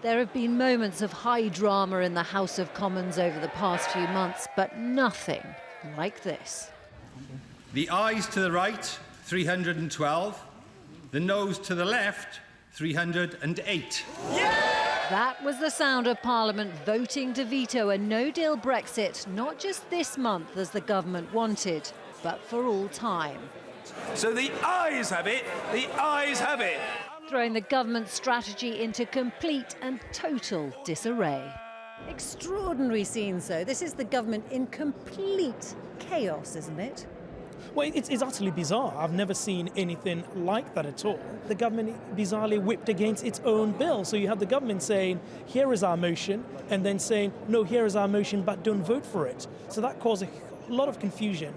There have been moments of high drama in the House of Commons over the past few months, but nothing like this. The ayes to the right, 312. The noes to the left, 308. That was the sound of Parliament voting to veto a no-deal Brexit, not just this month as the government wanted, but for all time. So the ayes have it, the ayes have it. Throwing the government's strategy into complete and total disarray. Extraordinary scenes, though. This is the government in complete chaos, isn't it? Well, it's utterly bizarre. I've never seen anything like that at all. The government bizarrely whipped against its own bill. So you have the government saying, here is our motion, and then saying, no, here is our motion, but don't vote for it. So that caused a lot of confusion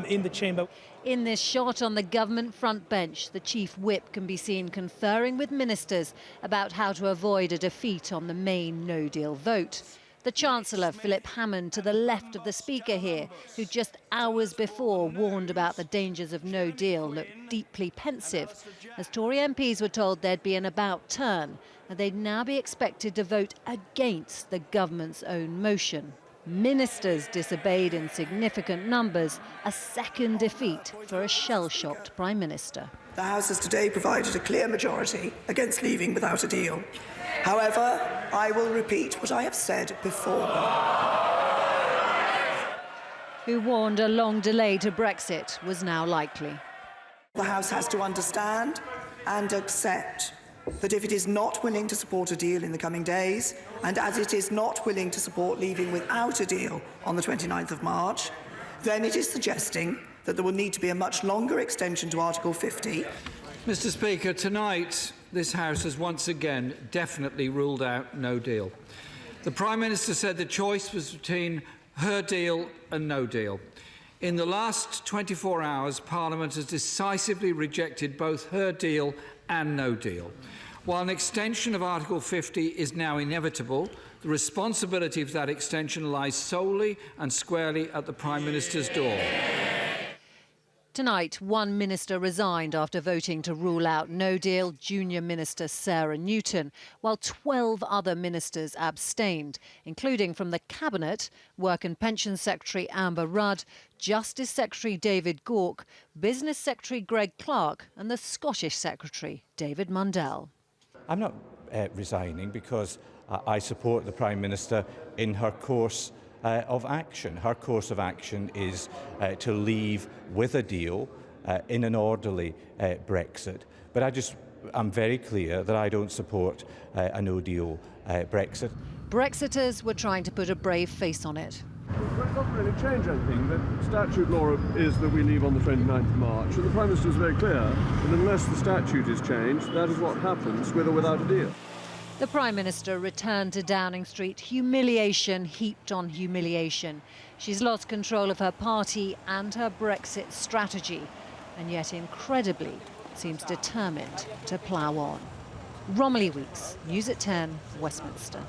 in the chamber. In this shot on the government front bench, the chief whip can be seen conferring with ministers about how to avoid a defeat on the main no-deal vote. The Chancellor, Philip Hammond, to the left of the Speaker here, who just hours before warned about the dangers of no deal, looked deeply pensive, as Tory MPs were told there'd be an about turn and they'd now be expected to vote against the government's own motion. Ministers disobeyed in significant numbers, a second defeat for a shell-shocked Prime Minister. The House has today provided a clear majority against leaving without a deal. However, I will repeat what I have said before. Who warned a long delay to Brexit was now likely. The House has to understand and accept that if it is not willing to support a deal in the coming days, and as it is not willing to support leaving without a deal on the 29th of March, then it is suggesting that there will need to be a much longer extension to Article 50. Mr. Speaker, tonight this House has once again definitely ruled out no deal. The Prime Minister said the choice was between her deal and no deal. In the last 24 hours, Parliament has decisively rejected both her deal and no deal. While an extension of Article 50 is now inevitable, the responsibility of that extension lies solely and squarely at the Prime Minister's door. Tonight, one minister resigned after voting to rule out no deal, Junior Minister Sarah Newton, while 12 other ministers abstained, including from the Cabinet, Work and Pensions Secretary Amber Rudd, Justice Secretary David Gauke, Business Secretary Greg Clark and the Scottish Secretary David Mundell. I'm not resigning because I support the Prime Minister in her course of action. Her course of action is to leave with a deal in an orderly Brexit. But I'm very clear that I don't support a no-deal Brexit. Brexiters were trying to put a brave face on it. Well, it doesn't really change anything. The statute law is that we leave on the 29th of March, and the Prime Minister is very clear that unless the statute is changed, that is what happens with or without a deal. The Prime Minister returned to Downing Street, humiliation heaped on humiliation. She's lost control of her party and her Brexit strategy, and yet incredibly seems determined to plough on. Romilly Weeks, News at 10, Westminster.